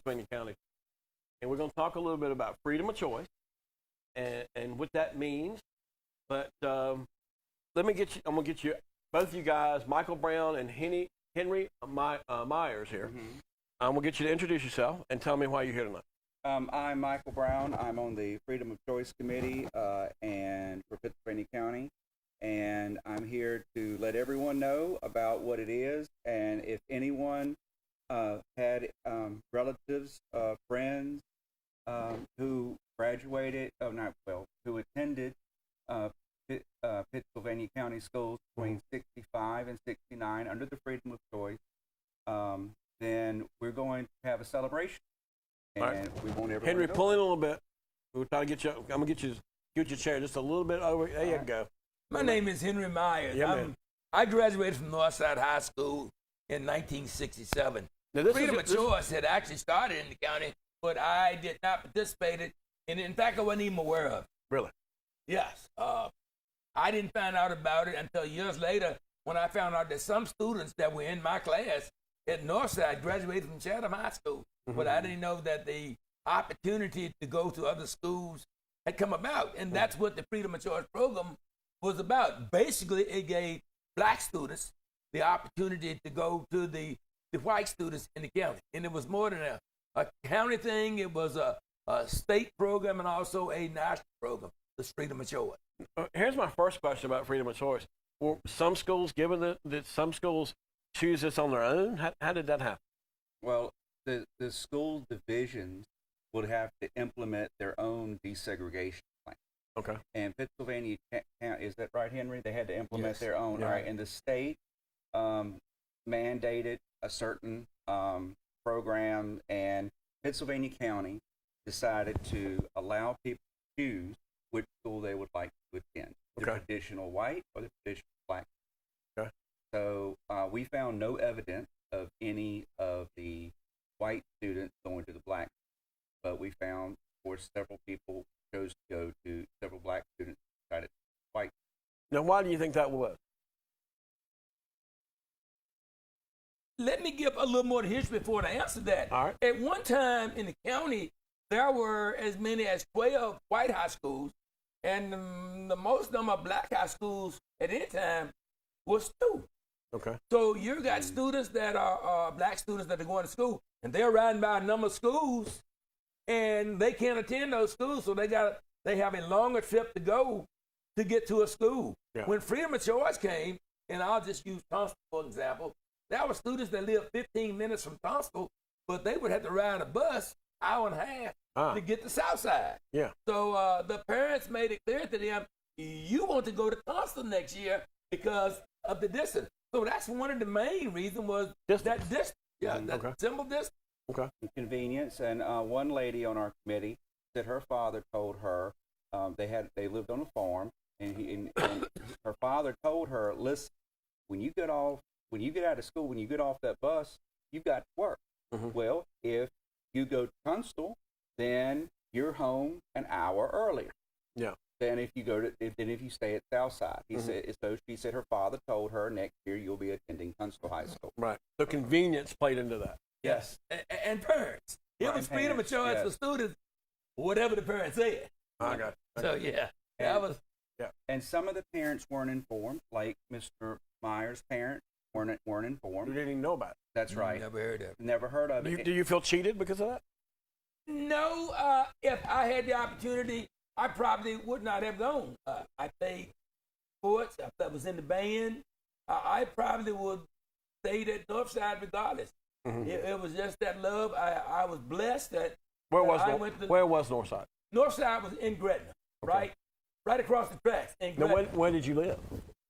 Pittsylvania County. And we're going to talk a little bit about freedom of choice and what that means. But let me get you, I'm going to get you, both of you guys, Michael Brown and Henry Myers here. Mm-hmm. I'm going to get you to introduce yourself and tell me why you're here tonight. I'm Michael Brown. I'm on the Freedom of Choice Committee and for Pittsylvania County. And I'm here to let everyone know about what it is. And if anyone had relatives, friends who graduated, who attended Pittsylvania County schools between 65 and 69 under the Freedom of Choice, then we're going to have a celebration. And right. We want everyone Henry, to go. pull in a little bit. We'll try to get you, I'm going to get your chair just a little bit over. There you go. My name is Henry Myers. Yeah, I graduated from Northside High School in 1967. Now, this Freedom of Choice had actually started in the county, but I did not participate in it. In fact, I wasn't even aware of it. Really? Yes. I didn't find out about it until years later when I found out that some students that were in my class at Northside graduated from Chatham High School. Mm-hmm. But I didn't know that the opportunity to go to other schools had come about. And that's what the Freedom of Choice program was about. Basically, it gave black students the opportunity to go to the white students in the county. And it was more than a county thing. It was a state program and also a national program, the Freedom of Choice. Here's my first question about freedom of choice. Were some schools, given that some schools choose this on their own? How did that happen? Well, the school divisions would have to implement their own desegregation plan. Okay. And Pittsylvania County, is that right, Henry? They had to implement Yes. their own. Yeah. All right. And the state mandated a certain program, and Pittsylvania County decided to allow people to choose which school they would like to attend, the Okay. traditional white or the traditional black. Okay. So we found no evidence of any of the white students going to the black, but we found, of course, several people chose to go to, several black students decided white. Now, why do you think that was? Let me give a little more history before I answer that. All right. At one time in the county, there were as many as 12 white high schools, and the most number of black high schools at any time was 2. Okay. So you got students that are black students that are going to school, and they're riding by a number of schools, and they can't attend those schools, so they have a longer trip to go to get to a school. Yeah. When Freedom of Choice came, and I'll just use Tunstall for example, there were students that lived 15 minutes from Tunstall, but they would have to ride a bus hour and a half to get to Southside. Yeah. So the parents made it clear to them, you want to go to Tunstall next year because of the distance. So that's one of the main reasons was Distance. that distance. Yeah, that Okay. simple distance. Okay. Convenience. And one lady on our committee said her father told her they lived on a farm, and her father told her, listen, when you get out of school, when you get off that bus, you got to work. Mm-hmm. Well, if you go to Tunstall, then you're home an hour earlier. Yeah. Then if you stay at Southside, she said her father told her next year you'll be attending Tunstall High School. Right. So convenience played into that. Yes. And parents. It Right, was freedom of parents, choice yes. for students, whatever the parents said. I got it. So yeah, And- that was. And some of the parents weren't informed, like Mr. Myers' parents weren't informed. You didn't even know about it. That's right. Never heard of it. Never heard of it. Do you feel cheated because of that? No, if I had the opportunity, I probably would not have gone. I played sports. I was in the band. I probably would stayed at Northside regardless. Mm-hmm. It was just that love. I was blessed that Where was Northside? Northside was in Gretna, Okay. right across the tracks in Now, Gretna. where did you live?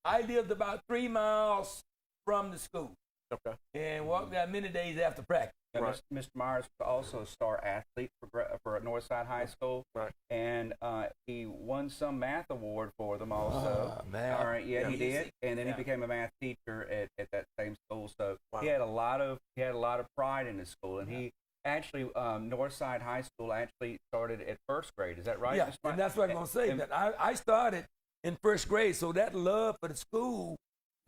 I lived about 3 miles from the school Okay. and walked there many days after practice. And Right. Mr. Myers was also a star athlete for Northside High School. Right. And he won some math award for them also. Man. All right, yeah, he Easy. did. And then Yeah. he became a math teacher at that same school. So Wow. he had a lot of pride in his school. And he actually Northside High School actually started at first grade. Is that right? Yeah, Mr. and that's what I'm going to say. And- That I started in first grade, so that love for the school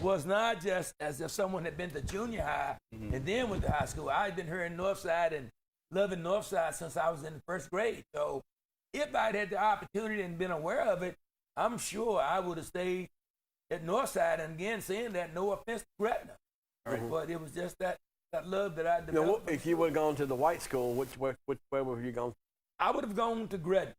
was not just as if someone had been to junior high Mhm. and then went to high school. I had been here in Northside loving Northside since I was in the first grade. So if I'd had the opportunity and been aware of it, I'm sure I would have stayed at Northside. And again, saying that, no offense to Gretna, but it was just that love that I Now, developed. if you would have gone to the white school, where would you gone? I would have gone to Gretna.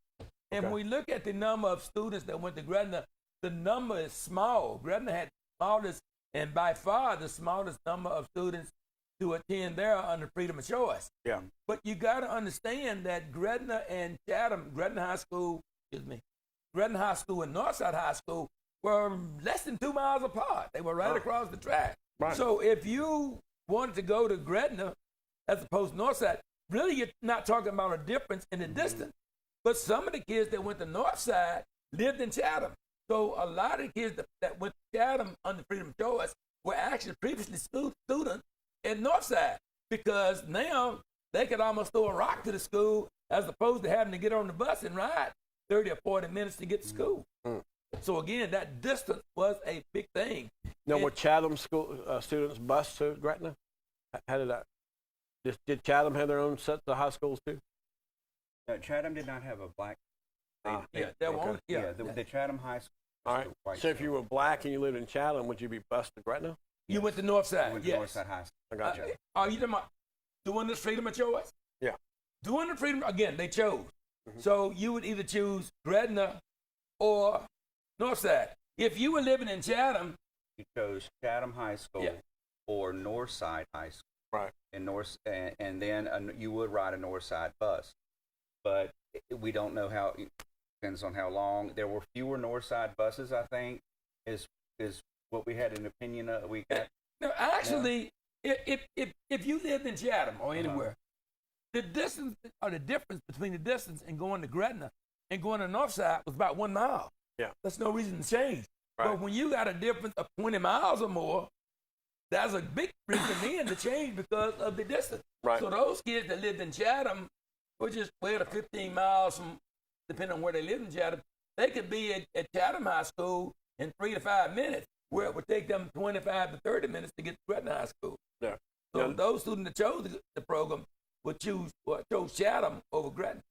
And Okay. when we look at the number of students that went to Gretna, the number is small. Gretna had the smallest, and by far the smallest number of students to attend there under freedom of choice. Yeah. But you got to understand that Gretna and Chatham, Gretna High School and Northside High School were less than 2 miles apart. They were right across the track. Right. So if you wanted to go to Gretna as opposed to Northside, really you're not talking about a difference in the distance. But some of the kids that went to Northside lived in Chatham. So a lot of the kids that went to Chatham under freedom of choice were actually previously students at Northside, because now they could almost throw a rock to the school as opposed to having to get on the bus and ride 30 or 40 minutes to get to school. So again, that distance was a big thing. Now, And- were Chatham school students bused to Gretna? How did that? Did Chatham have their own sets of high schools too? Chatham did not have a black. Yeah, that one. Yeah, the Chatham High School. All right. White So if school. you were black and you lived in Chatham, would you be bused to Gretna? You went to Northside. went to Yes. Northside High School. I got you. Are you talking about doing this freedom of choice? Yeah. Doing the freedom, again, they chose. So you would either choose Gretna or Northside. If you were living in Chatham, You chose Chatham High School Yeah. or Northside High School. Right. And then you would ride a Northside bus, but we don't know how. It depends on how long. There were fewer Northside buses, I think, is what we had an opinion of. We got no, actually, if you lived in Chatham or anywhere, the distance or the difference between the distance and going to Gretna and going to Northside was about 1 mile. Yeah. That's no reason to change. Right. But when you got a difference of 20 miles or more, that's a big reason then to change because of the distance. Right. So those kids that lived in Chatham, which is 12 to 15 miles from, depending on where they lived in Chatham, they could be at Chatham High School in 3 to 5 minutes, where it would take them 25 to 30 minutes to get to Gretna High School. Yeah. So Yeah. those students that chose the program would chose Chatham over Gretna.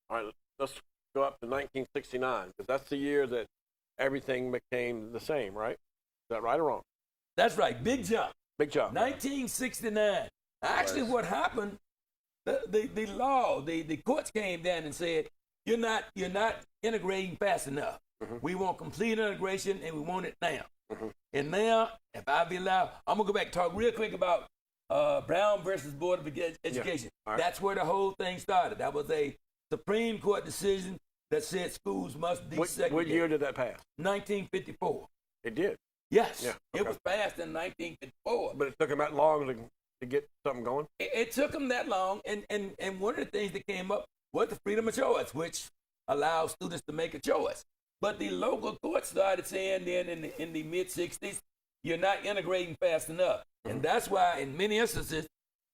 All right. Let's go up to 1969 because that's the year that everything became the same, right? Is that right or wrong? That's right, big jump. Big jump. 1969. Actually, what happened? The law, the courts came down and said, you're not integrating fast enough. We want complete integration, and we want it now. And now, if I be allowed, I'm gonna go back and talk real quick about Brown versus Board of Education. All right. That's where the whole thing started. That was a Supreme Court decision that said schools must desegregate. What year did that pass? 1954. It did. Yes, Yeah, it okay. was passed in 1954. But it took them that long to get something going. It took them that long, and one of the things that came up was the freedom of choice, which allows students to make a choice. But the local courts started saying then in the mid 60s, you're not integrating fast enough, and that's why in many instances,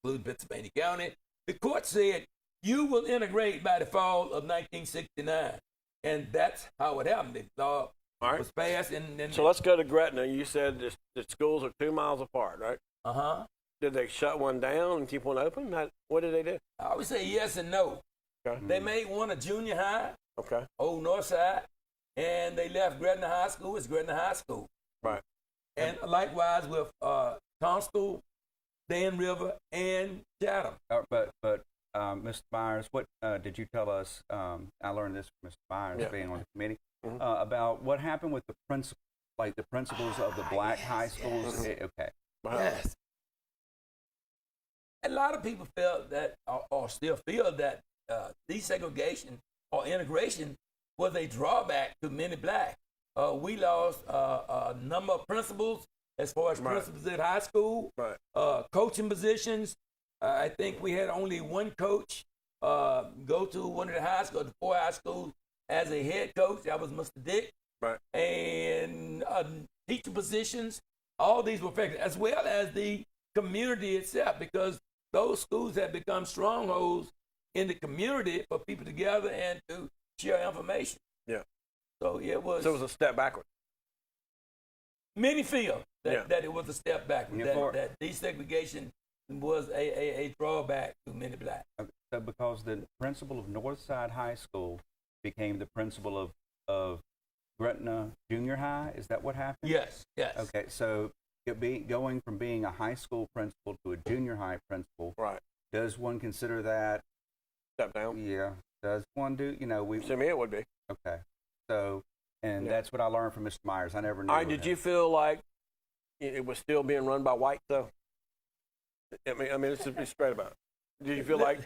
including Pennsylvania County, the court said you will integrate by the fall of 1969, and that's how it happened. The law All right. was passed, and then So let's go to Gretna. You said the schools are 2 miles apart, right? Did they shut one down and keep one open? What did they do? I would say yes and no. Okay. They made one a junior high, Okay. Old Northside, and they left Gretna High School as Gretna High School. Right. And likewise with Tunstall, Dan River, and Chatham. But Mr. Myers, what did you tell us? I learned this from Mr. Myers Yeah. being on the committee Mhm. about what happened with the principals of the black high schools. Okay. Wow. Yes. A lot of people felt that, or still feel that desegregation or integration was a drawback to many blacks. We lost a number of principals as far as Right. principals at high school, Right. coaching positions. I think we had only one coach go to one of the high schools, the 4 high schools, as a head coach. That was Mr. Dick. Right. And teacher positions, all these were affected, as well as the community itself, because those schools have become strongholds in the community for people to gather and to share information. Yeah. So it was. So it was a step backward. Many feel that, Yeah. that it was a step back. Yeah, That desegregation was a drawback to many blacks. Okay. So because the principal of Northside High School became the principal of Gretna Junior High, is that what happened? Yes, yes. Okay, so going from being a high school principal to a junior high principal, Right. does one consider that? Step down. Yeah. Does one do? We. To me, it would be. Okay. So, and Yeah. that's what I learned from Mr. Myers. I never knew. All right. Did you feel like it was still being run by whites, though? I mean, let's just be straight about it. Did you feel like?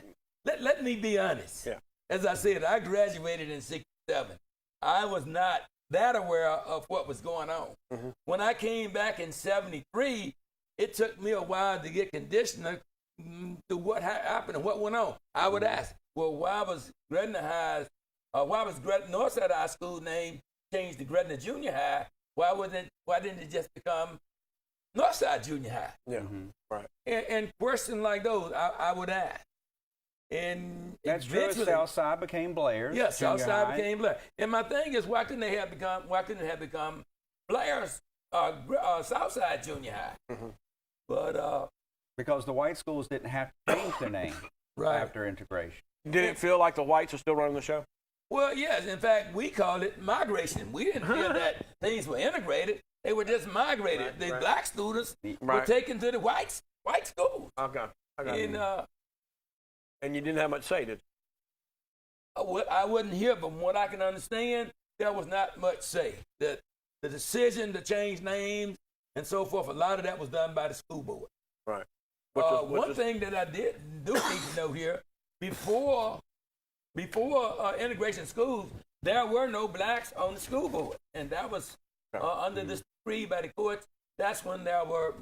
Let me be honest. Yeah. As I said, I graduated in '67. I was not that aware of what was going on. Mhm. When I came back in ~73, it took me a while to get conditioned to what happened and what went on. I would ask, well, why was Northside High School name changed to Gretna Junior High? Why didn't it just become Northside Junior High? Yeah. Mhm. Right. And questions like those, I would ask. And That's true. eventually, Southside became Blair's. yes, Junior Southside High. became Blair. And my thing is, why couldn't it have become Blair's Southside Junior High? Mhm. But Because the white schools didn't have to change their name right. after integration. Did it feel like the whites are still running the show? Well, yes. In fact, we called it migration. We didn't feel that things were integrated; they were just migrated. Right, The right. black students were Right. taken to the white schools, Okay. Okay. and And you didn't have much say, did you? I wasn't here. But from what I can understand, there was not much say. The decision to change names and so forth, a lot of that was done by the school board. Right. One thing that I do need to know here, before integration schools, there were no blacks on the school board, and that was under this decree by the courts. That's when there were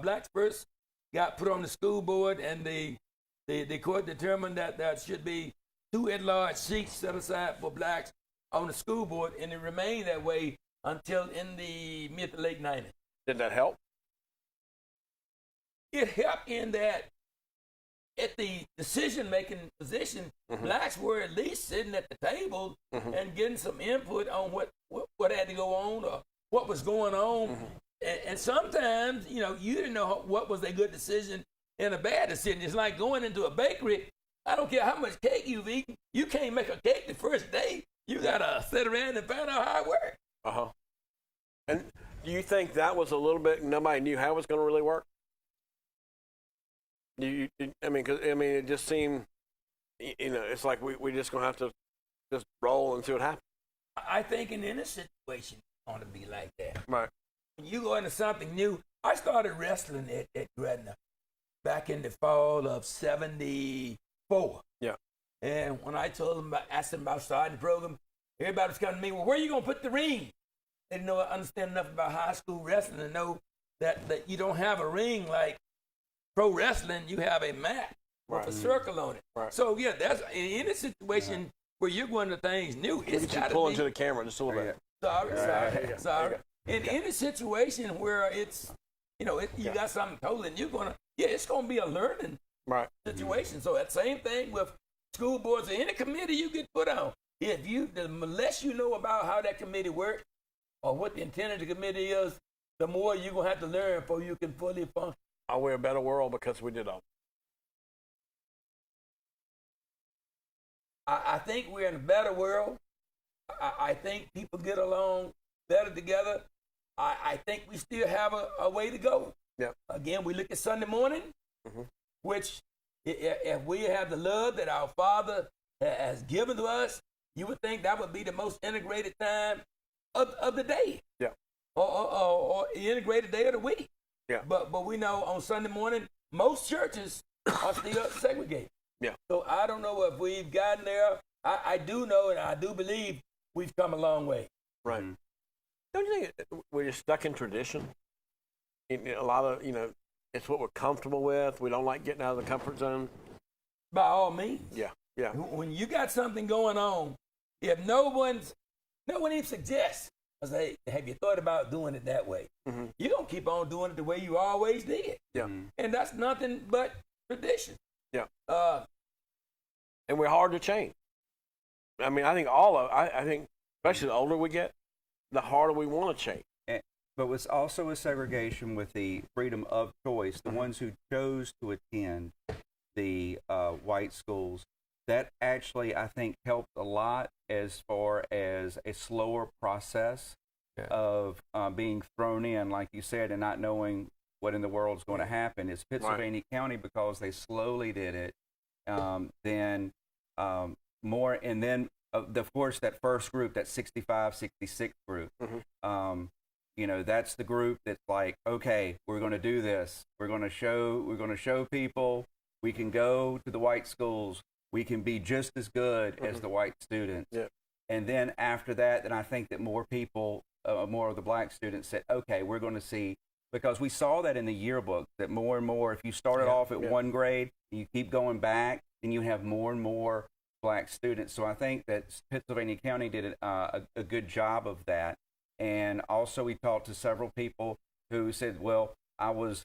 blacks first got put on the school board, and the court determined that there should be 2 at-large seats set aside for blacks on the school board, and it remained that way until in the mid to late 90s. Did that help? It helped in that at the decision-making position, Mhm. blacks were at least sitting at the table Mhm. and getting some input on what had to go on or what was going on. Mhm. And sometimes, you didn't know what was a good decision and a bad decision. It's like going into a bakery. I don't care how much cake you've eaten. You can't make a cake the first day. You got to sit around and find out how it works. Uh-huh. And do you think that was a little bit, nobody knew how it was going to really work? It just seemed, it's like we just going to have to just roll and see what happens. I think in any situation, it's going to be like that. Right. When you go into something new, I started wrestling at Gretna back in the fall of '74. Yeah. And when I asked them about starting the program, everybody was coming to me, well, where are you going to put the ring? They didn't understand enough about high school wrestling to know that you don't have a ring like pro wrestling. You have a mat with Right. a circle on it. Right. So, yeah, that's in any situation where you're going to things new, it's Could you got pull to into be. the camera just a little bit? Sorry. Yeah. In any situation where it's, you got something totally new it's going to be a learning Right. situation. So that same thing with school boards or any committee you get put on. The less you know about how that committee works or what the intent of the committee is, the more you're going to have to learn before you can fully function. Are we a better world because we did all? I think we're in a better world. I think people get along better together. I think we still have a way to go. Yeah. Again, we look at Sunday morning, Mhm. which if we have the love that our Father has given to us, you would think that would be the most integrated time of the day. Yeah. Or integrated day of the week. Yeah. But we know on Sunday morning, most churches are still segregated. Yeah. So I don't know if we've gotten there. I do know and I do believe we've come a long way. Right. Mhm. Don't you think we're just stuck in tradition? A lot of, it's what we're comfortable with. We don't like getting out of the comfort zone. By all means. Yeah. Yeah. When you got something going on, if no one even suggests, I say, have you thought about doing it that way? Mhm. You're going to keep on doing it the way you always did. Yeah. Mhm. And that's nothing but tradition. Yeah. And we're hard to change. I mean, I think especially the older we get, the harder we want to change. But was also a segregation with the freedom of choice. The Mhm. ones who chose to attend the white schools, that actually I think helped a lot as far as a slower process of being thrown in, like you said, and not knowing what in the world is going to happen. It's Pittsylvania County, because they slowly did it. Then more, and then of course that first group, that 65, 66 group, you know, that's the group that's like, okay, we're going to do this. We're going to show people we can go to the white schools. We can be just as good as the white students. Yeah. And then after that, then I think that more people, more of the black students said, okay, we're going to see, because we saw that in the yearbook, that more and more, if you started off at one grade, you keep going back, and you have more and more black students. So I think that Pittsylvania County did a good job of that. And also we talked to several people who said, well, I was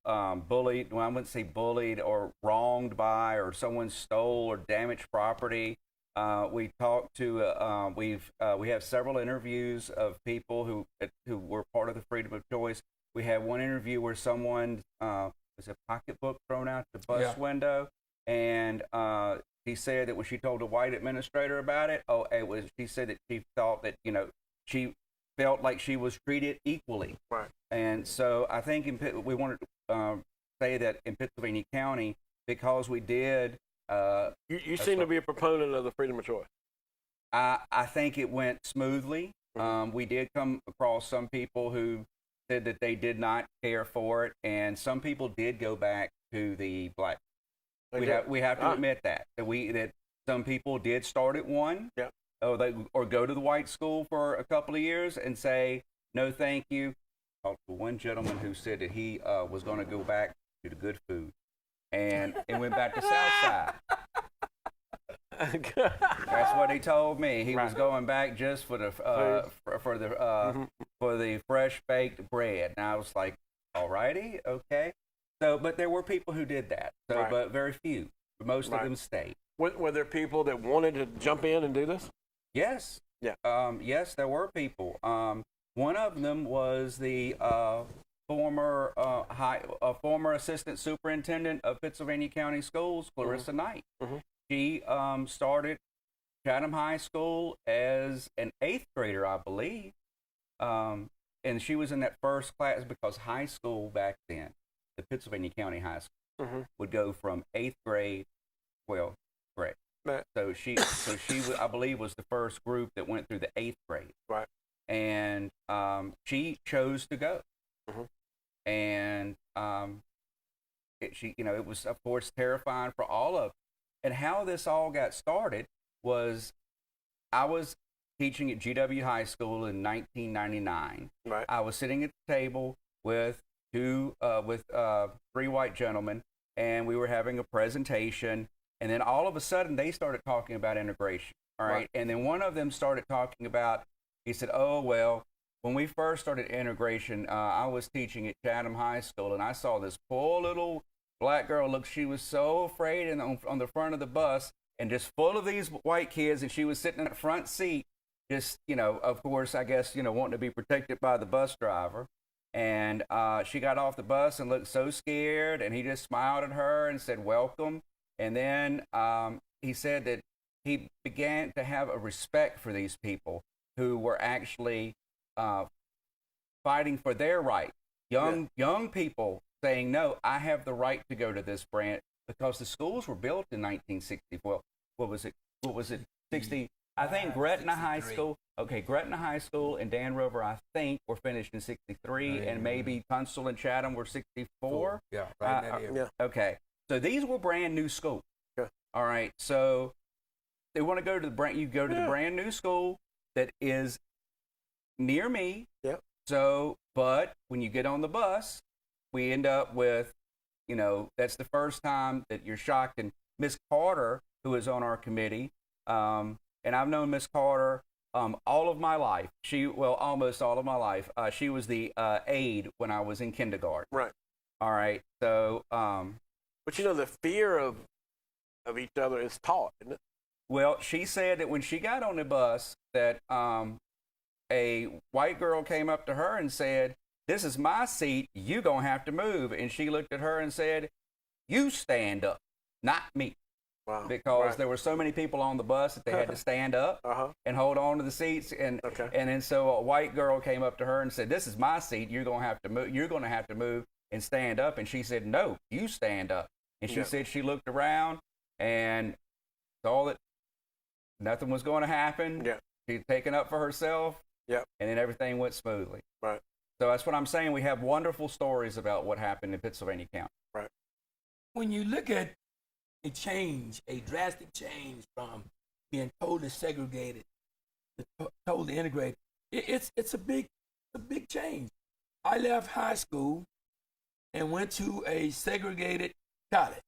bullied. Well, I wouldn't say bullied, or wronged by, or someone stole or damaged property. We talked to, we have several interviews of people who were part of the freedom of choice. We had one interview where someone was a pocketbook thrown out the bus window, and he said that when she told a white administrator about it, she said that she thought that, you know, she felt like she was treated equally. Right. And so I think we wanted to say that in Pittsylvania County, because we did. You seem to be a proponent of the freedom of choice. I think it went smoothly. We did come across some people who said that they did not care for it, and some people did go back to the black. We have to admit that some people did start at one. Yeah. Or go to the white school for a couple of years and say no, thank you. I talked to one gentleman who said that he was going to go back to the good food, and went back to Southside. That's what he told me. He was going back just for the for the fresh baked bread. And I was like, all righty, okay. So, but there were people who did that. So, but very few. Most of them stayed. Were there people that wanted to jump in and do this? Yes. Yeah. Yes, there were people. One of them was the former assistant superintendent of Pittsylvania County Schools, Clarissa Knight. She started Chatham High School as an 8th grader, I believe. And she was in that first class, because high school back then, the Pennsylvania County High School, would go from 8th grade, 12th grade. Right. So she, I believe, was the first group that went through the 8th grade. Right. And she chose to go. And it was, of course, terrifying for all of us. And how this all got started was, I was teaching at GW High School in 1999. Right. I was sitting at the table with three white gentlemen, and we were having a presentation. And then all of a sudden, they started talking about integration. All right. And then one of them started talking about, he said, oh, well, when we first started integration, I was teaching at Chatham High School, and I saw this poor little black girl. Look, she was so afraid, and on the front of the bus, and just full of these white kids, and she was sitting in the front seat, just, of course, I guess, wanting to be protected by the bus driver. And she got off the bus and looked so scared, and he just smiled at her and said, welcome. And then he said that he began to have a respect for these people who were actually fighting for their right. Young people saying, no, I have the right to go to this branch, because the schools were built in 1960. Well, what was it? 60? I think Gretna High School. Okay, Gretna High School and Dan River, I think, were finished in 63, and maybe Tunstall and Chatham were 64. Yeah, right in that area. Okay, so these were brand new schools. Yeah. All right, so they want to go to the brand. You go to the brand new school that is near me. Yep. So, but when you get on the bus, we end up with, that's the first time that you're shocked. And Miss Carter, who is on our committee, and I've known Miss Carter all of my life. Almost all of my life. She was the aide when I was in kindergarten. Right. All right. So, but the fear of each other is taught, isn't it? Well, she said that when she got on the bus, that a white girl came up to her and said, "This is my seat. You gonna have to move." And she looked at her and said, you stand up, not me. Wow. Because Right. there were so many people on the bus that they had to stand up and hold on to the seats. And then so a white girl came up to her and said, "This is my seat. You're going to have to move. You're going to have to move and stand up." And she said, "No, you stand up." And she said she looked around and saw that nothing was going to happen. Yeah. She'd taken up for herself. Yep. And then everything went smoothly. Right. So that's what I'm saying. We have wonderful stories about what happened in Pittsylvania County. Right. When you look at a change, a drastic change from being totally segregated to totally integrated, it's a big change. I left high school and went to a segregated college,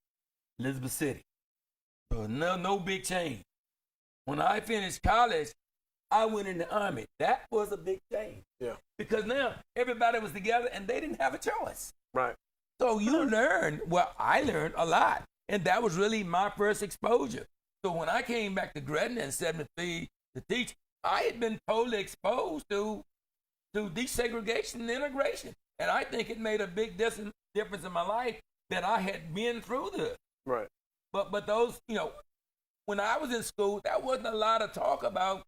Elizabeth City. So no big change. When I finished college, I went in the Army. That was a big change. Yeah. Because now everybody was together and they didn't have a choice. Right. So you learn, well, I learned a lot. And that was really my first exposure. So when I came back to Gretna in 73 to teach, I had been totally exposed to desegregation and integration. And I think it made a big difference in my life that I had been through this. Right. But those, when I was in school, there wasn't a lot of talk about,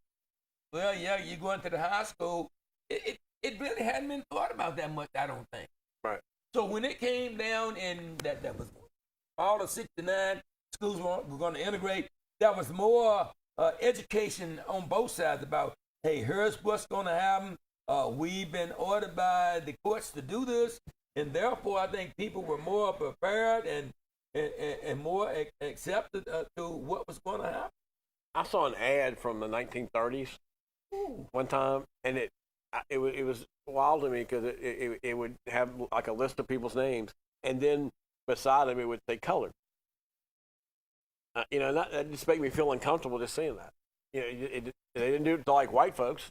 well, yeah, you're going to the high school. It really hadn't been thought about that much, I don't think. Right. So when it came down and that was all of 69 schools were going to integrate, there was more education on both sides about, hey, here's what's going to happen. We've been ordered by the courts to do this, and therefore I think people were more prepared and more accepted to what was going to happen. I saw an ad from the 1930s one time, and it was wild to me because it would have like a list of people's names, and then beside them it would say colored. That just made me feel uncomfortable just seeing that. They didn't do it to like white folks.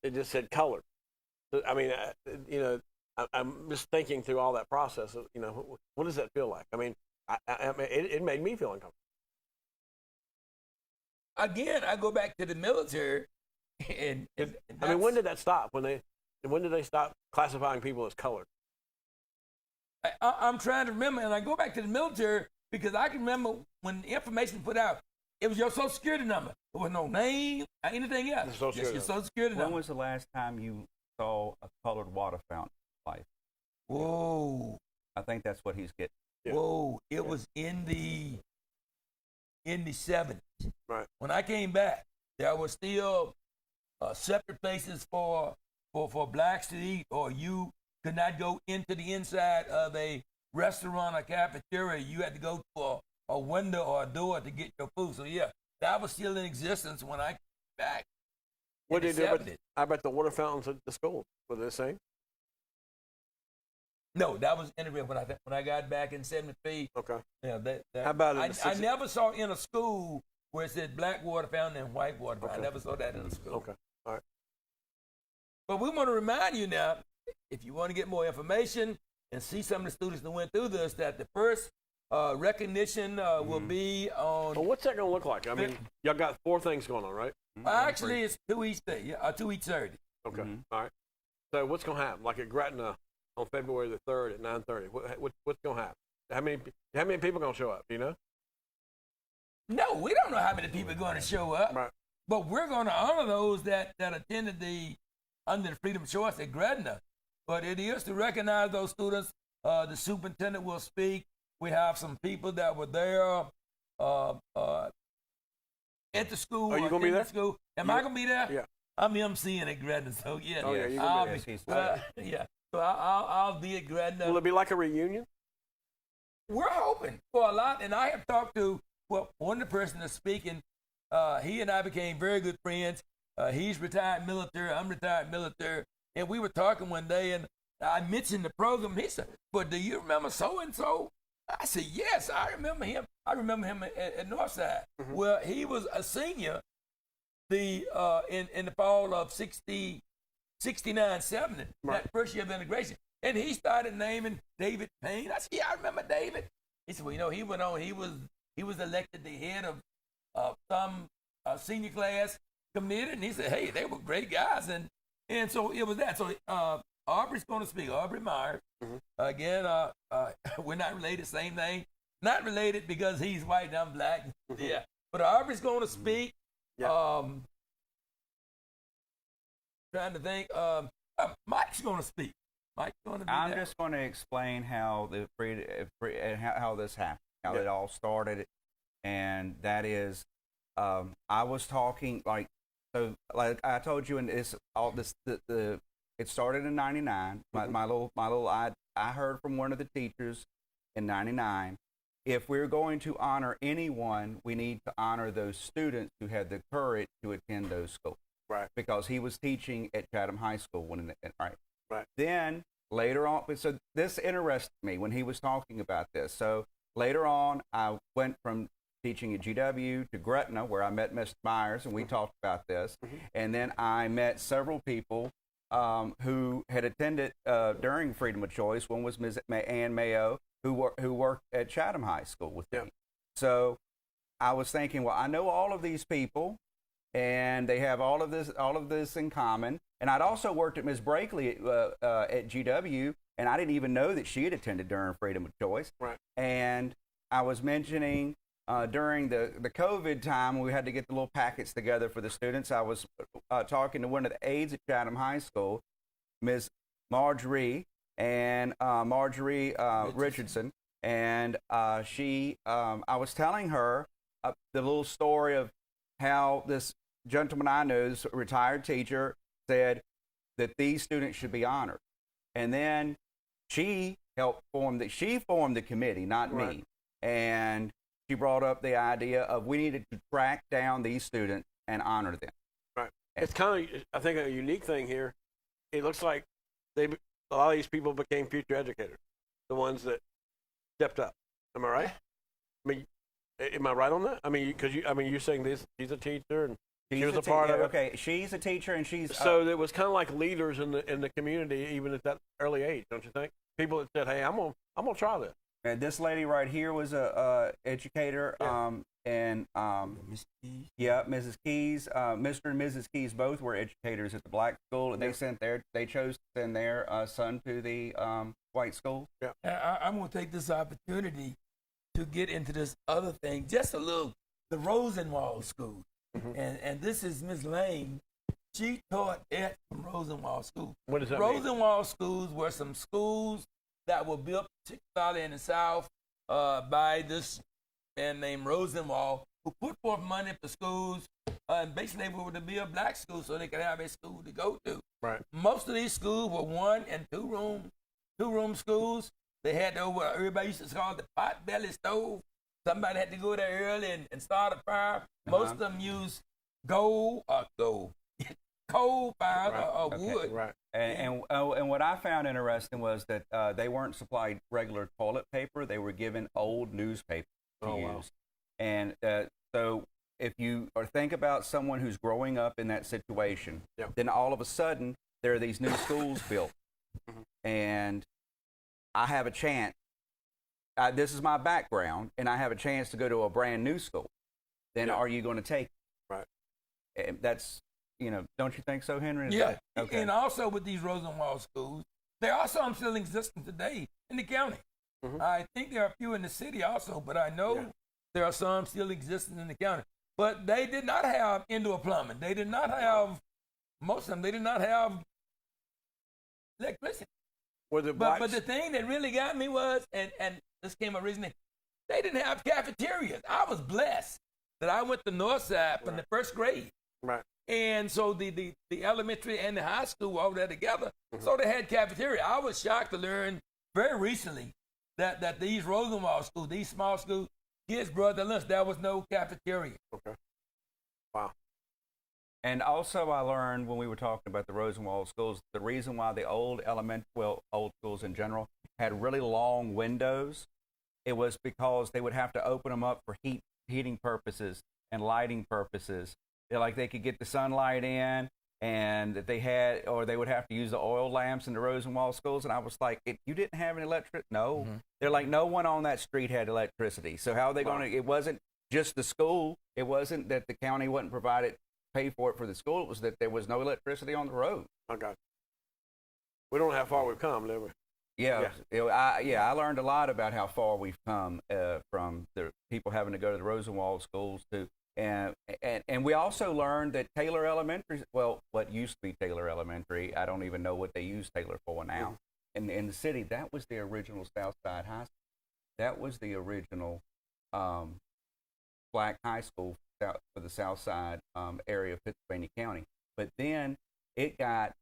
It just said colored. I mean, I'm just thinking through all that process of, what does that feel like? I mean, it made me feel uncomfortable. Again, I go back to the military, and I mean, when did that stop? When did they stop classifying people as colored? I'm trying to remember, and I go back to the military because I can remember when the information put out, it was your Social Security number. There was no name or anything else. Social Security Your Social Security number. When was the last time you saw a colored water fountain in life? Whoa. I think that's what he's getting. Yeah. Whoa. It was in the 70s. Right. When I came back, there was still separate places for blacks to eat, or you could not go into the inside of a restaurant or cafeteria. You had to go to a window or a door to get your food. So yeah, that was still in existence when I came back. What in did the they do 70s. about the water fountains at the school? Were they the same? No, that was integrated when I got back in 73. Okay. Yeah, How about in the I 60s? never saw in a school where it said black water fountain and white water fountain. Okay. I never saw that in a school. Okay. All right. But we want to remind you now, if you want to get more information and see some of the students that went through this, that the first recognition will be on. Well, what's that going to look like? I mean, y'all got 4 things going on, right? Actually, it's 2 each day, 2 each Saturday. Okay. All right. So what's going to happen? Like at Gretna on February the 3rd at 9:30. What's going to happen? How many people going to show up? Do you know? No, we don't know how many people are going to show up. Right. But we're going to honor those that attended under the Freedom of Choice at Gretna. But it is to recognize those students. The superintendent will speak. We have some people that were there at the school. Are you going to be there? School. Am I going to be there? Yeah. I'm emceeing at Gretna, so yeah. Oh, yeah, you're I'll going to be be. Yeah. So I'll be at Gretna. Will it be like a reunion? We're hoping for a lot, and I have talked to one of the person that's speaking. He and I became very good friends. He's retired military. I'm retired military, and we were talking one day, and I mentioned the program. He said, "But do you remember so and so?" I said, "Yes, I remember him. I remember him at Northside. Mm-hmm. Well, he was a senior in the fall of 69, 70, Right. that first year of integration. And he started naming David Payne. I said, "Yeah, I remember David." He said, "Well, he went on. He was elected the head of some senior class committee." And he said, "Hey, they were great guys." And so it was that. So Aubrey's going to speak. Aubrey Myers. Mm-hmm. Again, we're not related. Same thing. not related because he's white and I'm black. Yeah, but Aubrey's going to speak. Yeah. Trying to think. Mike's going to speak. Mike's going to be I'm there. just going to explain how how this happened, how it all started, and that is, I was talking like I told you, and it started in '99. I heard from one of the teachers in '99. If we're going to honor anyone, we need to honor those students who had the courage to attend those schools. Right. Because he was teaching at Chatham High School right. Right. Then later on, so this interested me when he was talking about this. So later on, I went from teaching at GW to Gretna, where I met Mr. Myers, and we talked about this. And then I met several people who had attended during Freedom of Choice. One was Ms. Ann Mayo, who worked at Chatham High School with me. So I was thinking, well, I know all of these people, and they have all of this in common. And I'd also worked at Ms. Brakely at GW, and I didn't even know that she had attended during Freedom of Choice. Right. And I was mentioning during the COVID time, we had to get the little packets together for the students. I was talking to one of the aides at Chatham High School, Ms. Marjorie Richardson, and I was telling her the little story of how this gentleman I know, this retired teacher, said that these students should be honored. And then she formed the committee, not me. And she brought up the idea of we needed to track down these students and honor them. Right. It's kind of, I think, a unique thing here. It looks like a lot of these people became future educators, the ones that stepped up. Am I right? I mean, am I right on that? I mean, because you're saying this. She's a teacher, and she was a part of it. Okay, she's a teacher, and she's so it was kind of like leaders in the community, even at that early age, don't you think? People that said, "Hey, I'm gonna try this." And this lady right here was a educator, Miss Keys. yeah, Mrs. Keys, Mr. and Mrs. Keys both were educators at the black school, and they chose to send their son to the white school. Yeah, I'm going to take this opportunity to get into this other thing, just a little, the Rosenwald School, and this is Miss Lane. She taught at from Rosenwald School. What does that mean? Rosenwald schools were some schools that were built particularly in the South by this man named Rosenwald, who put forth money for schools, and basically they were to be a black school so they could have a school to go to. Right. Most of these schools were 1- and 2-room schools. They had everybody used to call it the pot-belly stove. Somebody had to go there early and start a fire. Most of them used coal fire or wood. Right. And what I found interesting was that they weren't supplied regular toilet paper; they were given old newspaper to use. Wow. And so, if you think about someone who's growing up in that situation, then all of a sudden there are these new schools built, and I have a chance. This is my background, and I have a chance to go to a brand new school. Then are you going to take it? Right. And that's. Don't you think so, Henry? Yeah. Okay. And also with these Rosenwald schools, there are some still existing today in the county. I think there are a few in the city also, but I know there are some still existing in the county. But they did not have indoor plumbing. They did not have, most of them, they did not have electricity. But the thing that really got me was, and this came originally, they didn't have cafeterias. I was blessed that I went to Northside from the first grade. Right. And so the elementary and the high school were all there together. So they had cafeteria. I was shocked to learn very recently that these Rosenwald schools, these small schools, kids brought their lunch. There was no cafeteria. Okay. Wow. And also I learned when we were talking about the Rosenwald schools, the reason why the old schools in general had really long windows, it was because they would have to open them up for heating purposes and lighting purposes. Like they could get the sunlight in, and that they would have to use the oil lamps in the Rosenwald schools. And I was like, you didn't have any electricity? No. They're like, no one on that street had electricity. So how are they going to, it wasn't just the school. It wasn't that the county wasn't pay for it for the school. It was that there was no electricity on the road. I got you. We don't know how far we've come, do we? Yeah, I learned a lot about how far we've come from the people having to go to the Rosenwald schools to, and we also learned that Taylor Elementary, well, what used to be Taylor Elementary, I don't even know what they use Taylor for now. In the city, that was the original Southside High School. That was the original black high school for the Southside area of Pennsylvania County. But then it got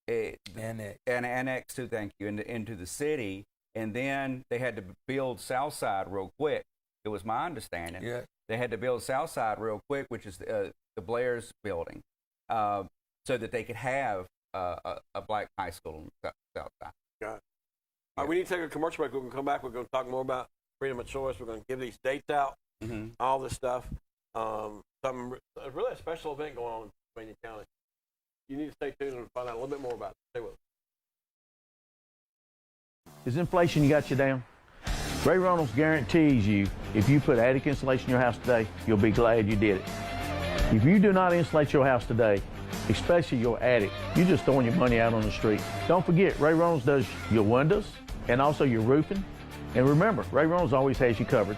annexed to, thank you, into the city, and then they had to build Southside real quick. It was my understanding. Yeah. They had to build Southside real quick, which is the Blair's building, so that they could have a black high school on the Southside. Got it. All right, we need to take a commercial break. We're going to come back. We're going to talk more about freedom of choice. We're going to give these dates out, all this stuff. Really a special event going on in Pennsylvania County. You need to stay tuned and find out a little bit more about it. Stay with us. Is inflation got you down? Ray Reynolds guarantees you if you put attic insulation in your house today, you'll be glad you did it. If you do not insulate your house today, especially your attic, you're just throwing your money out on the street. Don't forget, Ray Reynolds does your windows and also your roofing. And remember, Ray Reynolds always has you covered.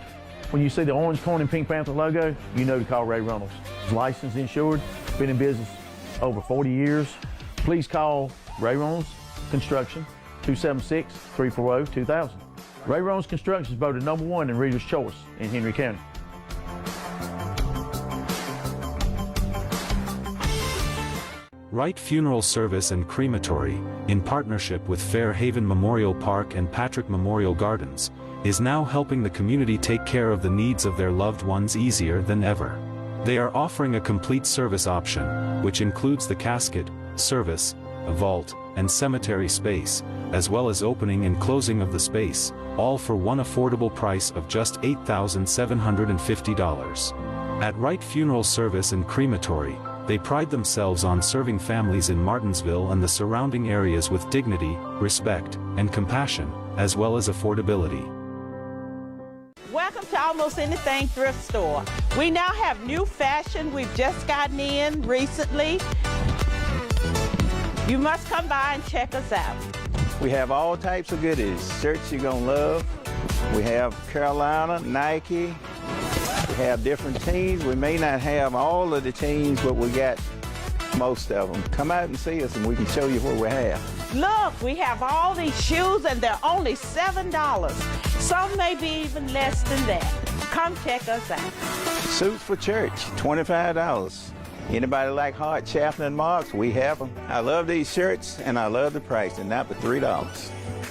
When you see the orange corn and Pink Panther logo, you know to call Ray Reynolds. He's licensed, insured, been in business over 40 years. Please call Ray Reynolds Construction, 276-340-2000. Ray Reynolds Construction is voted #1 in Reader's Choice in Henry County. Wright Funeral Service and Crematory, in partnership with Fairhaven Memorial Park and Patrick Memorial Gardens, is now helping the community take care of the needs of their loved ones easier than ever. They are offering a complete service option, which includes the casket, service, a vault, and cemetery space, as well as opening and closing of the space, all for one affordable price of just $8,750. At Wright Funeral Service and Crematory, they pride themselves on serving families in Martinsville and the surrounding areas with dignity, respect, and compassion, as well as affordability. Welcome to Almost Anything Thrift Store. We now have new fashion we've just gotten in recently. You must come by and check us out. We have all types of goodies, shirts you're gonna love. We have Carolina, Nike. We have different teams. We may not have all of the teams, but we got most of them. Come out and see us and we can show you what we have. Look, we have all these shoes and they're only $7. Some may be even less than that. Come check us out. Suits for church, $25. Anybody like Hart, Chaffin, Marks, we have them. I love these shirts and I love the price, and not for $3.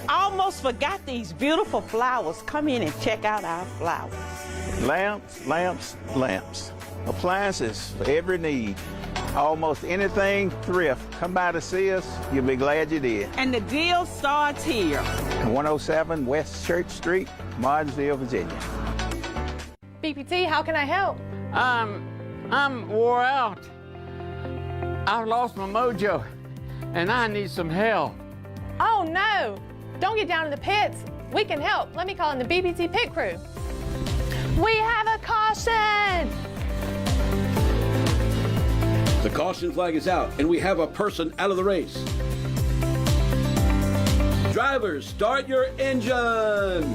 Almost forgot these beautiful flowers. Come in and check out our flowers. Lamps, lamps, lamps. Appliances for every need. Almost anything thrift. Come by to see us. You'll be glad you did. And the deal starts here. 107 West Church Street, Martinsville, Virginia. BPT, how can I help? I'm wore out. I've lost my mojo, and I need some help. Oh no! Don't get down in the pits. We can help. Let me call in the BPT pit crew. We have a caution! The caution flag is out, and we have a person out of the race. Drivers, start your engines!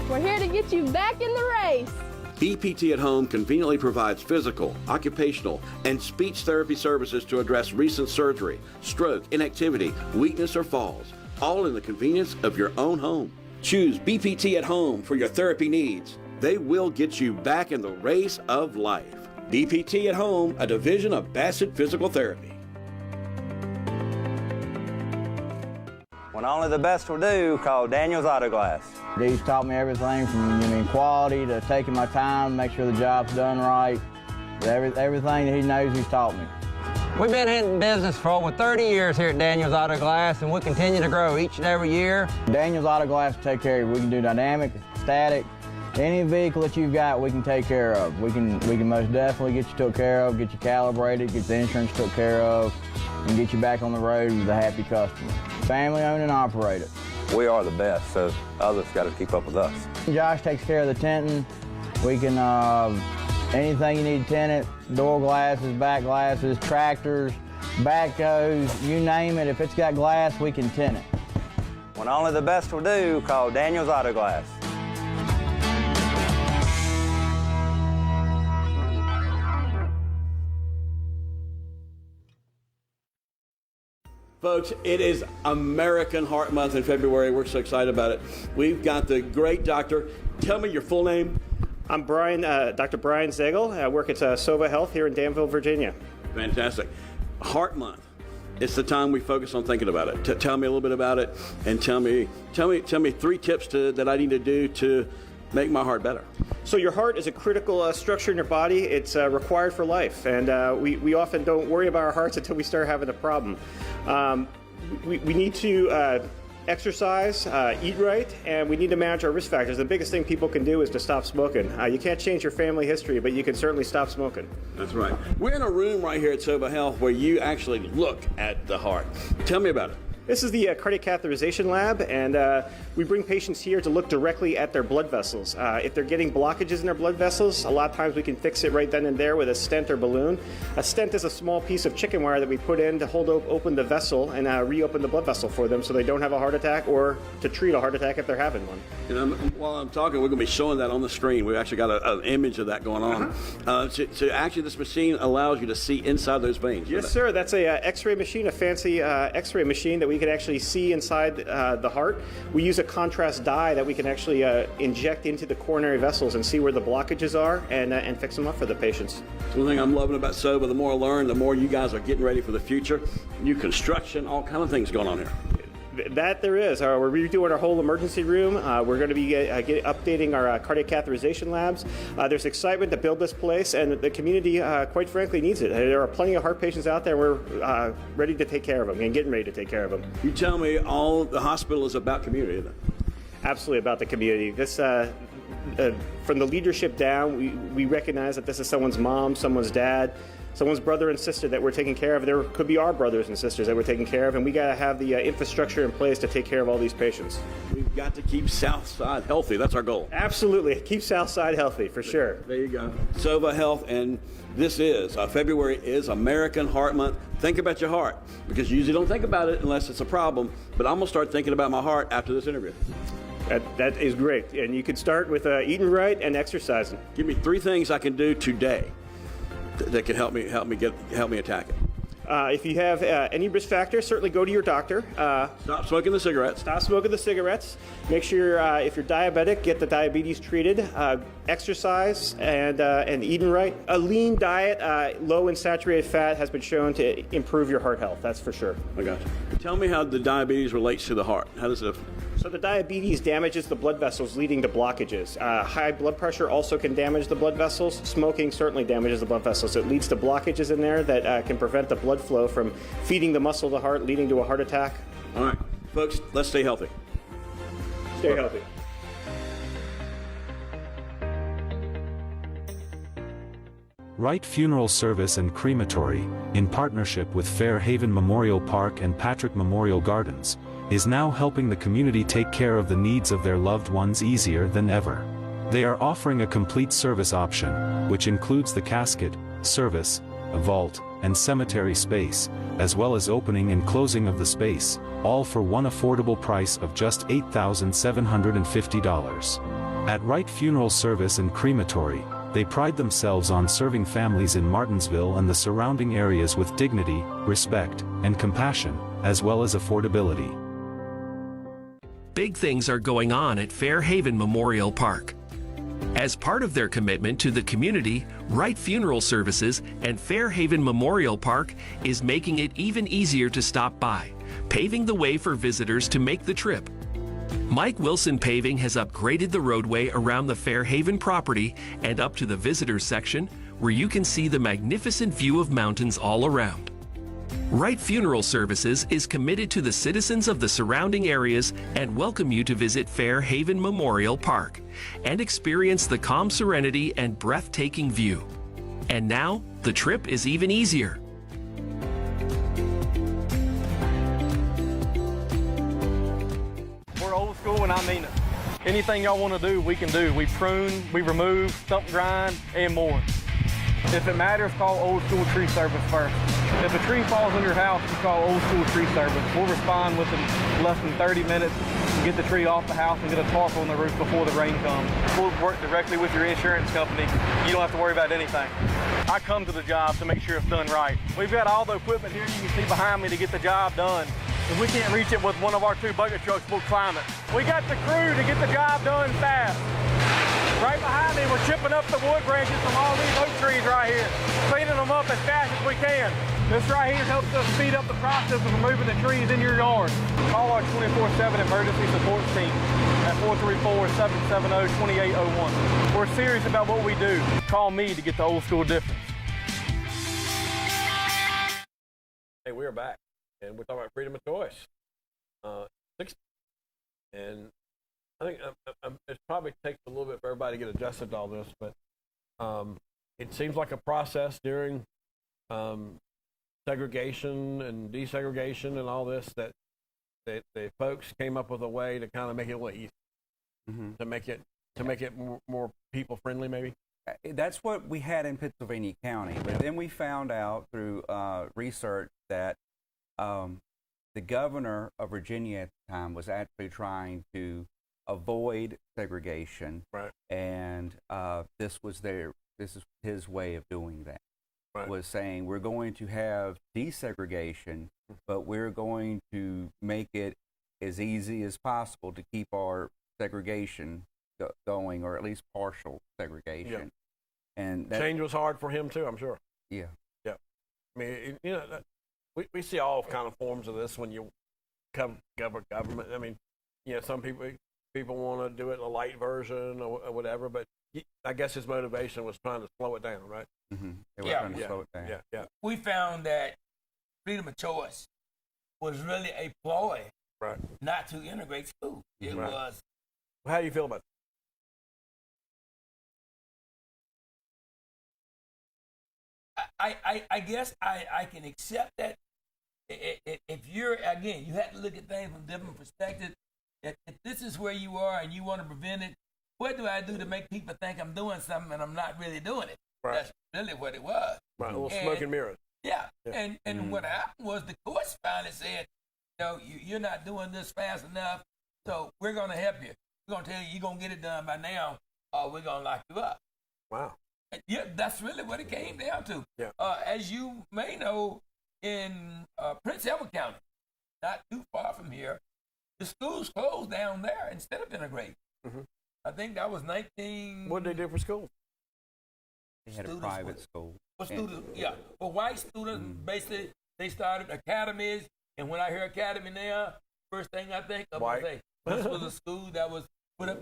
We're here to get you back in the race. BPT at Home conveniently provides physical, occupational, and speech therapy services to address recent surgery, stroke, inactivity, weakness, or falls, all in the convenience of your own home. Choose BPT at Home for your therapy needs. They will get you back in the race of life. BPT at Home, a division of Bassett Physical Therapy. When only the best will do, call Daniels Auto Glass. He's taught me everything from quality to taking my time, make sure the job's done right. Everything that he knows, he's taught me. We've been in business for over 30 years here at Daniels Auto Glass, and we continue to grow each and every year. Daniels Auto Glass will take care of you. We can do dynamic, static, Any vehicle that you've got, we can take care of. We can most definitely get you took care of, get you calibrated, get the insurance took care of, and get you back on the road with a happy customer. Family owned and operated. We are the best, so others got to keep up with us. Josh takes care of the tinting. We can, anything you need tinted, door glasses, back glasses, tractors, backhoes, you name it. If it's got glass, we can tint it. When only the best will do, call Daniels Auto Glass. Folks, it is American Heart Month in February. We're so excited about it. We've got the great doctor. Tell me your full name. I'm Dr. Brian Zegel. I work at Sova Health here in Danville, Virginia. Fantastic. Heart Month. It's the time we focus on thinking about it. Tell me a little bit about it, and tell me 3 tips that I need to do to make my heart better. So your heart is a critical structure in your body. It's required for life, and we often don't worry about our hearts until we start having a problem. We need to exercise, eat right, and we need to manage our risk factors. The biggest thing people can do is to stop smoking. You can't change your family history, but you can certainly stop smoking. That's right. We're in a room right here at Sova Health where you actually look at the heart. Tell me about it. This is the cardiac catheterization lab, and we bring patients here to look directly at their blood vessels. If they're getting blockages in their blood vessels, a lot of times we can fix it right then and there with a stent or balloon. A stent is a small piece of chicken wire that we put in to hold open the vessel and reopen the blood vessel for them so they don't have a heart attack, or to treat a heart attack if they're having one. And while I'm talking, we're going to be showing that on the screen. We've actually got an image of that going on. So actually this machine allows you to see inside those veins. Yes, sir. That's a X-ray machine, a fancy X-ray machine that we can actually see inside the heart. We use a contrast dye that we can actually inject into the coronary vessels and see where the blockages are and fix them up for the patients. One thing I'm loving about Sova, the more I learn, the more you guys are getting ready for the future. New construction, all kind of things going on here. That there is. We're redoing our whole emergency room. We're going to be updating our cardiac catheterization labs. There's excitement to build this place, and the community, quite frankly, needs it. There are plenty of heart patients out there. We're ready to take care of them and getting ready to take care of them. You tell me all the hospital is about community, isn't it? Absolutely about the community. This, from the leadership down, we recognize that this is someone's mom, someone's dad, someone's brother and sister that we're taking care of. There could be our brothers and sisters that we're taking care of, and we got to have the infrastructure in place to take care of all these patients. We've got to keep Southside healthy. That's our goal. Absolutely. Keep Southside healthy, for sure. There you go. Sova Health, and this is, February is American Heart Month. Think about your heart, because you usually don't think about it unless it's a problem, but I'm going to start thinking about my heart after this interview. That is great, and you can start with eating right and exercising. Give me 3 things I can do today that can help me attack it. If you have any risk factors, certainly go to your doctor. Stop smoking the cigarettes. Stop smoking the cigarettes. Make sure if you're diabetic, get the diabetes treated. Exercise and eating right. A lean diet, low in saturated fat, has been shown to improve your heart health. That's for sure. I got you. Tell me how the diabetes relates to the heart. How does it? So the diabetes damages the blood vessels, leading to blockages. High blood pressure also can damage the blood vessels. Smoking certainly damages the blood vessels. It leads to blockages in there that can prevent the blood flow from feeding the muscle of the heart, leading to a heart attack. All right, folks, let's stay healthy. Stay healthy. Wright Funeral Service and Crematory, in partnership with Fairhaven Memorial Park and Patrick Memorial Gardens, is now helping the community take care of the needs of their loved ones easier than ever. They are offering a complete service option, which includes the casket, service, a vault, and cemetery space, as well as opening and closing of the space, all for one affordable price of just $8,750. At Wright Funeral Service and Crematory, they pride themselves on serving families in Martinsville and the surrounding areas with dignity, respect, and compassion, as well as affordability. Big things are going on at Fairhaven Memorial Park. As part of their commitment to the community, Wright Funeral Services and Fairhaven Memorial Park is making it even easier to stop by, paving the way for visitors to make the trip. Mike Wilson Paving has upgraded the roadway around the Fairhaven property and up to the visitors section, where you can see the magnificent view of mountains all around. Wright Funeral Services is committed to the citizens of the surrounding areas and welcome you to visit Fairhaven Memorial Park and experience the calm serenity and breathtaking view. And now, the trip is even easier. We're old school, and I mean it. Anything y'all want to do, we can do. We prune, we remove, stump grind, and more. If it matters, call Old School Tree Service first. If a tree falls on your house, you call Old School Tree Service. We'll respond within less than 30 minutes, get the tree off the house, and get a tarp on the roof before the rain comes. We'll work directly with your insurance company. You don't have to worry about anything. I come to the job to make sure it's done right. We've got all the equipment here you can see behind me to get the job done. If we can't reach it with one of our 2 bucket trucks, we'll climb it. We got the crew to get the job done fast. Right behind me, we're chipping up the wood branches from all these oak trees right here, cleaning them up as fast as we can. This right here helps us speed up the process of removing the trees in your yard. Call our 24/7 emergency support team at 434-770-2801. We're serious about what we do. Call me to get the old school difference. Hey, we are back, and we're talking about freedom of choice. And I think it probably takes a little bit for everybody to get adjusted to all this, but it seems like a process during segregation and desegregation and all this that the folks came up with a way to kind of make it a little easier, to make it more people friendly, maybe. That's what we had in Pittsylvania County, but then we found out through research that the governor of Virginia at the time was actually trying to avoid segregation, right? And this is his way of doing that. Right. Was saying we're going to have desegregation, but we're going to make it as easy as possible to keep our segregation going, or at least partial segregation. Yeah. And change was hard for him too, I'm sure. Yeah. Yeah. I mean, we see all kind of forms of this when you come government. I mean, some people want to do it in a light version or whatever, but I guess his motivation was trying to slow it down, right? Mm-hmm. They were trying to slow it down. Yeah. We found that freedom of choice was really a ploy, right? Not to integrate schools. It right. was. How do you feel about that? I guess I can accept that. If you're, again, you have to look at things from different perspectives. If this is where you are and you want to prevent it, what do I do to make people think I'm doing something and I'm not really doing it? Right. That's really what it was. Right, a little smoke and mirrors. Yeah. And what happened was the courts finally said, you're not doing this fast enough, so we're going to help you. We're going to tell you you're going to get it done by now, or we're going to lock you up. Wow. And yeah, that's really what it came down to. Yeah. As you may know, in Prince Edward County, not too far from here, the schools closed down there instead of integrating. Mm-hmm. I think that was 19. What did they do for schools? They had a private school. For students, yeah. For white students, basically, they started academies. And when I hear academy now, first thing I think of is, hey, this was a school that was put up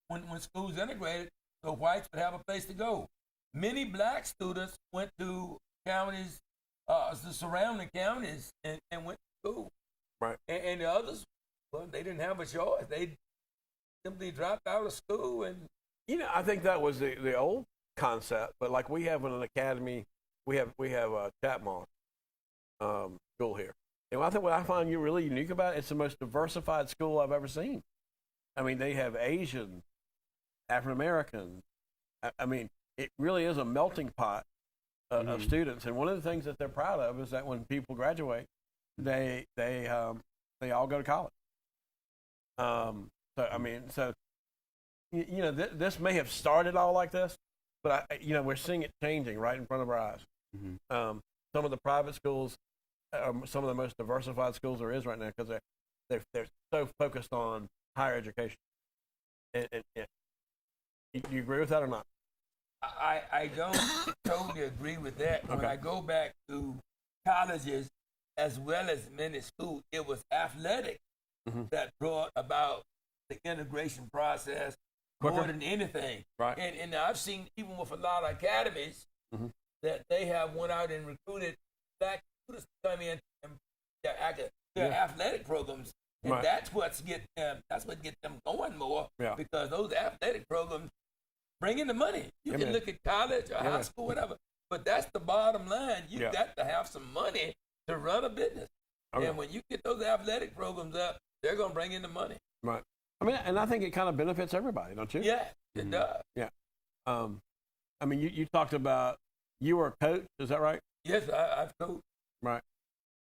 when schools integrated, so whites would have a place to go. Many black students went to counties, the surrounding counties, and went to school. Right. And the others, well, they didn't have a choice. They simply dropped out of school. And I think that was the old concept, but like we have an academy, we have Chatmont school here. And I think what I find really unique about it's the most diversified school I've ever seen. I mean, they have Asian, African American. I mean, it really is a melting pot of students. And one of the things that they're proud of is that when people graduate, they all go to college. This may have started all like this, but we're seeing it changing right in front of our eyes. Mm-hmm. Some of the private schools are some of the most diversified schools there is right now because they're so focused on higher education. And you agree with that or not? I don't totally agree with that. Okay. When I go back to colleges as well as many schools, it was athletics that brought about the integration process more than anything. Right. And I've seen even with a lot of academies that they have went out and recruited black students to come in and their athletic programs, and Right. that's what gets them going more. Yeah. Because those athletic programs bring in the money. You Yeah, can man. look at college or Yeah, high man. school, whatever, but that's the bottom line. You Yeah. got to have some money to run a business, Okay. and when you get those athletic programs up, they're gonna bring in the money. Right. I mean, and I think it kind of benefits everybody, don't you? Yeah, it does. Yeah. I mean, you talked about you were a coach. Is that right? Yes, I've coached. Right.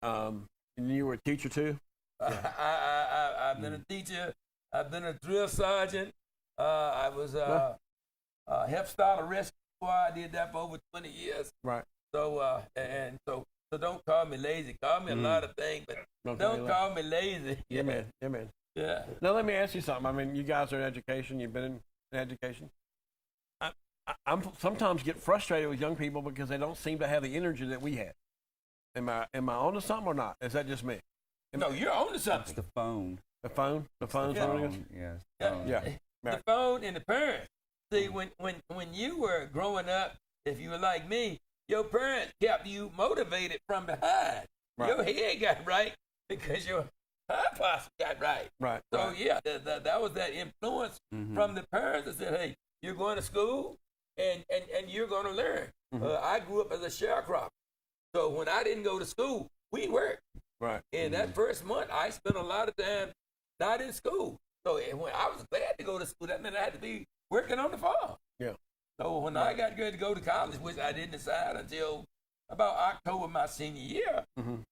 And you were a teacher too. I've been a teacher. I've been a drill sergeant. I was help start a rescue squad. I did that for over 20 years. Right. So so don't call me lazy. Call me a lot of things, but don't call me lazy. Yeah, man. Yeah, man. Yeah. Now let me ask you something. I mean, you guys are in education. You've been in education. I'm sometimes get frustrated with young people because they don't seem to have the energy that we had. Am I onto something or not? Is that just me? No, you're onto something. The phone. The phone. The phone's Yeah. on again? Yes. Yeah. The Right. phone and the parents. See, when you were growing up, if you were like me, your parents kept you motivated from behind. Right. Your head got right because your iPod got right. Right. So right. yeah, that was that influence from the parents that said, "Hey, you're going to school and you're going to learn." I grew up as a sharecropper, so when I didn't go to school, we worked. Right. And that first month, I spent a lot of time not in school. So when I was glad to go to school, that meant I had to be working on the farm. Yeah. So when I got ready to go to college, which I didn't decide until about October my senior year,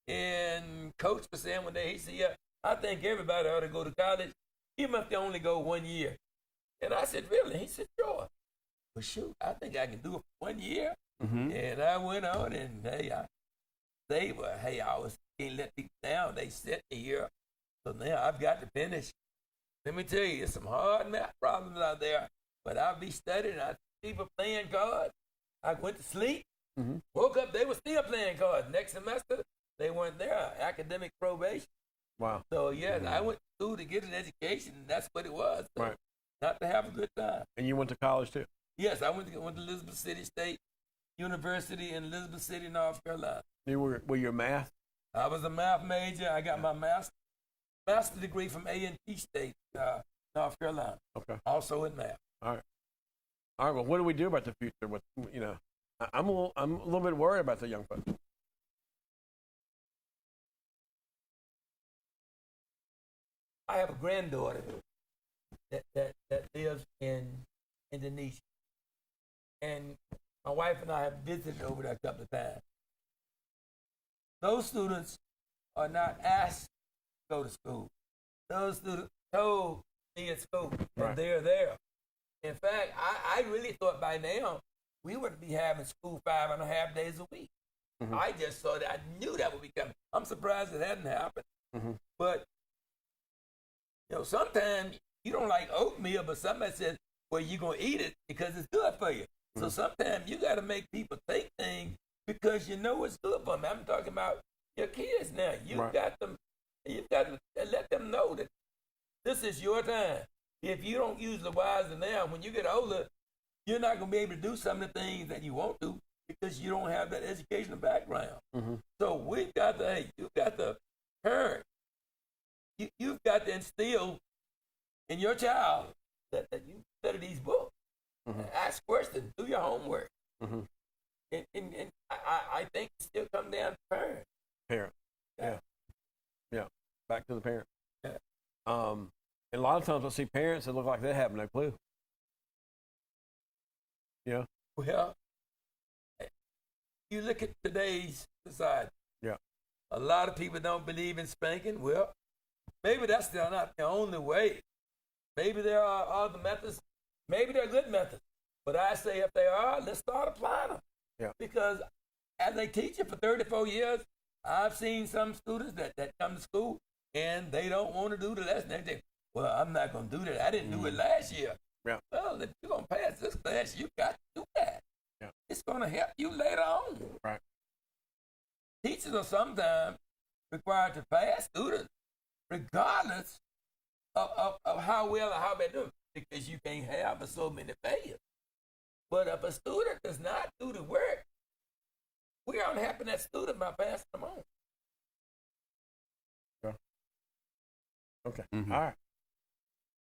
and Coach was saying one day, he said, "Yeah, I think everybody ought to go to college, even if they only go 1 year." And I said, "Really?" He said, "Sure." Well, shoot, I think I can do it for 1 year. And I went on, and I always can't let people down. They set me here. So now I've got to finish. Let me tell you, there's some hard math problems out there, but I'll be studying. I see people playing cards. I went to sleep, woke up, they were still playing cards. Next semester, they weren't there. Academic probation. Wow. So, yes, I went to school to get an education, and that's what it was. So, Right. not to have a good time. And you went to college too. Yes, I went to Elizabeth City State University in Elizabeth City, North Carolina. You were your math? I was a math major. I got my master's degree from A&T State, North Carolina. Okay. Also in math. All right. All right. Well, what do we do about the future? With I'm a little bit worried about the young folks. I have a granddaughter that lives in Indonesia, and my wife and I have visited over there a couple of times. Those students are not asked to go to school. Those students told me at school, and they're there. In fact, I really thought by now we would be having school 5.5 days a week. I just thought I knew that would be coming. I'm surprised it hadn't happened. But sometimes you don't like oatmeal, but somebody says, "Well, you're gonna eat it because it's good for you." So sometimes you got to make people take things because you know it's good for them. I'm talking about your kids now. You've got to let them know that this is your time. If you don't use the wisely now, when you get older, you're not going to be able to do some of the things that you want to because you don't have that educational background. So we've got to, you've got to parent. You've got to instill in your child that you study these books, ask questions, do your homework. And I think it still comes down to parents. Parent. Yeah. Back to the parent. Yeah. And a lot of times I see parents that look like they have no clue. Yeah. Well, you look at today's society. Yeah. A lot of people don't believe in spanking. Well, maybe that's not the only way. Maybe there are other methods. Maybe they're good methods. But I say if they are, let's start applying them. Yeah. Because as a teacher for 34 years, I've seen some students that come to school and they don't want to do the lesson. They say, "Well, I'm not going to do that. I didn't do it last year." Yeah. Well, if you're going to pass this class, you got to do that. Yeah. It's going to help you later on. Right. Teachers are sometimes required to pass students regardless of how well or how bad they do, because you can't have so many failures. But if a student does not do the work, We aren't helping that student by passing them on. Okay. All right.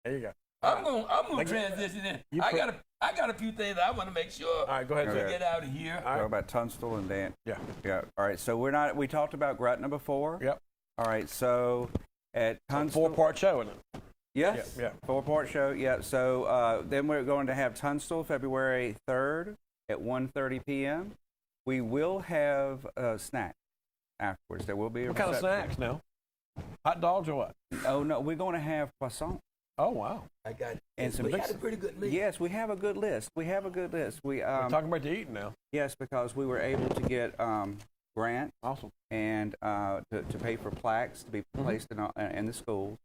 There you go. I'm gonna transition in. I got a few things I want to make sure. All right, go ahead. To get out of here. All right. About Tunstall and Dan. Yeah. Yeah. All right. So we talked about Gretna before. Yep. All right. So at Tunstall. 4-part show, isn't it? Yes. Yeah. 4-part show. Yeah. So then we're going to have Tunstall February 3rd at 1:30 p.m. We will have snacks afterwards. There will be a What kind of reception. snacks now? Hot dogs or what? Oh no, we're going to have croissant. Oh wow. I got. And some we had a pretty good meal. Yes, we have a good list. We We're talking about the eating now. Yes, because we were able to get grants. Awesome. And to pay for plaques to be placed in the schools.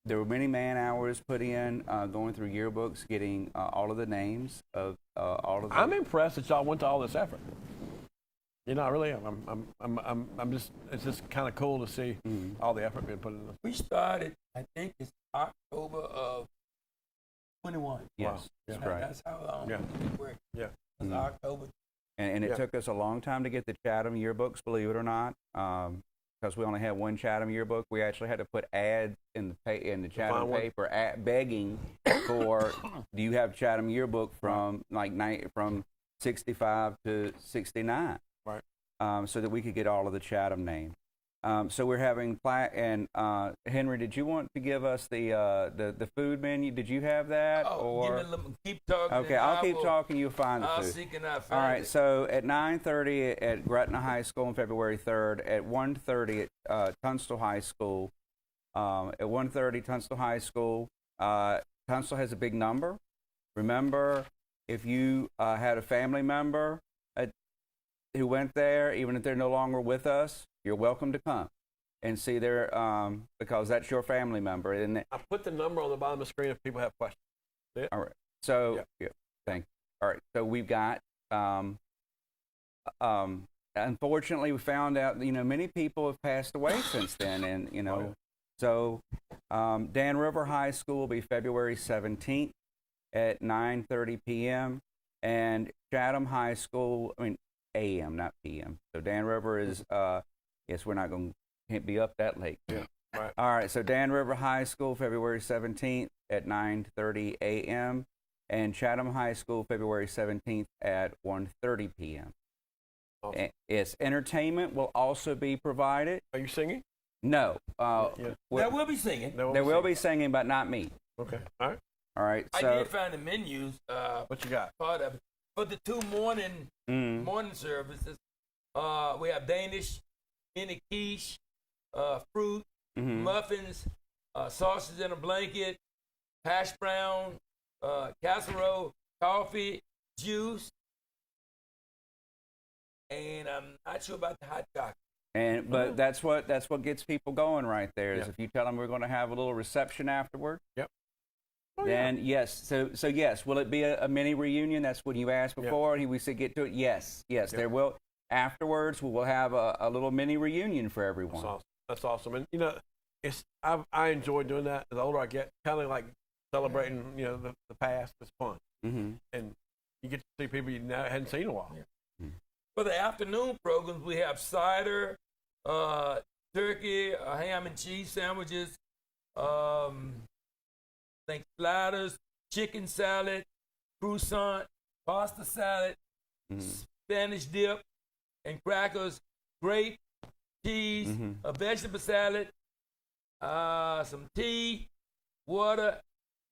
There were many man hours put in going through yearbooks, getting all of the names of all of them. I'm impressed that y'all went to all this effort. You know, I really am. I'm just. It's just kind of cool to see all the effort being put in this. We started. I think it's October of 21. Yes, Wow. that's right. That's how long Yeah. we worked. Yeah. It was October. And it took us a long time to get the Chatham yearbooks, believe it or not, because we only had one Chatham yearbook. We actually had to put ads in the Chatham paper begging for, do you have Chatham yearbook from from 65 to 69? Right. So that we could get all of the Chatham names. So we're having plaque. And Henry, did you want to give us the food menu? Did you have that? Keep talking. Okay, I'll keep talking. You'll find the food. I'll seek and I'll All find right, it. so at 9:30 at Gretna High School on February 3rd, at 1:30 at Tunstall High School. At 1:30 Tunstall High School. Tunstall has a big number. Remember, if you had a family member who went there, even if they're no longer with us, you're welcome to come and see their because that's your family member. And I put the number on the bottom of the screen if people have questions. all right. So thank you. All right. So we've got. Unfortunately, we found out many people have passed away since then, and so Dan River High School will be February 17th at 9:30 p.m. and Chatham High School, a.m. not p.m. So Dan River is yes, we're not going to be up that late. Yeah. Right. All right. So Dan River High School February 17th at 9:30 a.m. and Chatham High School February 17th at 1:30 p.m. Awesome. Yes, entertainment will also be provided. Are you singing? No. There will be singing. There will be singing, but not me. Okay. All right. All right. I So did find the menus. What you got? Part of it. For the two morning services, we have Danish, mini quiche, fruit, muffins, sausage in a blanket, hash brown, casserole, coffee, juice, and I'm not sure about the hot chocolate. But that's what gets people going right there. Is if you tell them we're going to have a little reception afterward. Yep. Then yes, so yes, will it be a mini reunion? That's what you asked before, and we said get to it. Yes, there will. Afterwards, we will have a little mini reunion for everyone. That's awesome, and I enjoy doing that. The older I get, kind of like celebrating the past. It's fun, and you get to see people you hadn't seen in a while. Yeah. For the afternoon programs, we have cider, turkey, ham and cheese sandwiches, sliders, chicken salad, croissant, pasta salad, Spanish dip, and crackers, grape, cheese, a vegetable salad, some tea, water,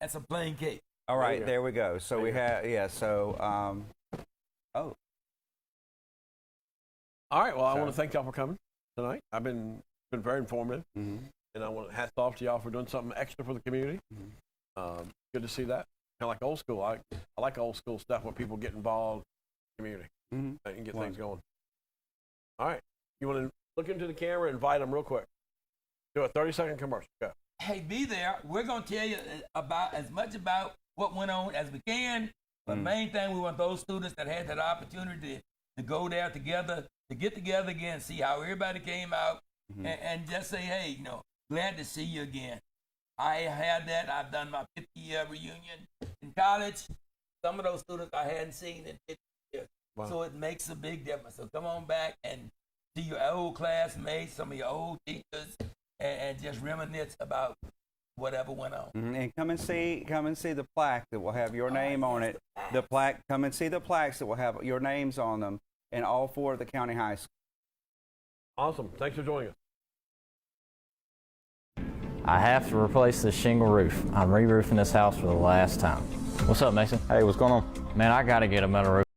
and some plain cake. All right, there we go. So we have All right. Well, I want to thank y'all for coming tonight. I've been very informative, and I want to hats off to y'all for doing something extra for the community. Good to see that. Kind of like old school. I like old school stuff when people get involved in the community and get things going. All right. You want to look into the camera and invite them real quick. Do a 30-second commercial. Go. Hey, be there. We're going to tell you about as much about what went on as we can. But main thing, we want those students that had that opportunity to go there together, to get together again, see how everybody came out, and just say, hey, glad to see you again. I had that. I've done my 50-year reunion in college. Some of those students I hadn't seen in 50 years. Wow. So it makes a big difference. So come on back and see your old classmates, some of your old teachers, and just reminisce about whatever went on. And come and see the plaque that will have your name on it. The plaque. Come and see the plaques that will have your names on them in all 4 of the county high schools. Awesome. Thanks for joining us. I have to replace the shingle roof. I'm re-roofing this house for the last time. What's up, Mason? Hey, what's going on? Man, I gotta get a metal roof.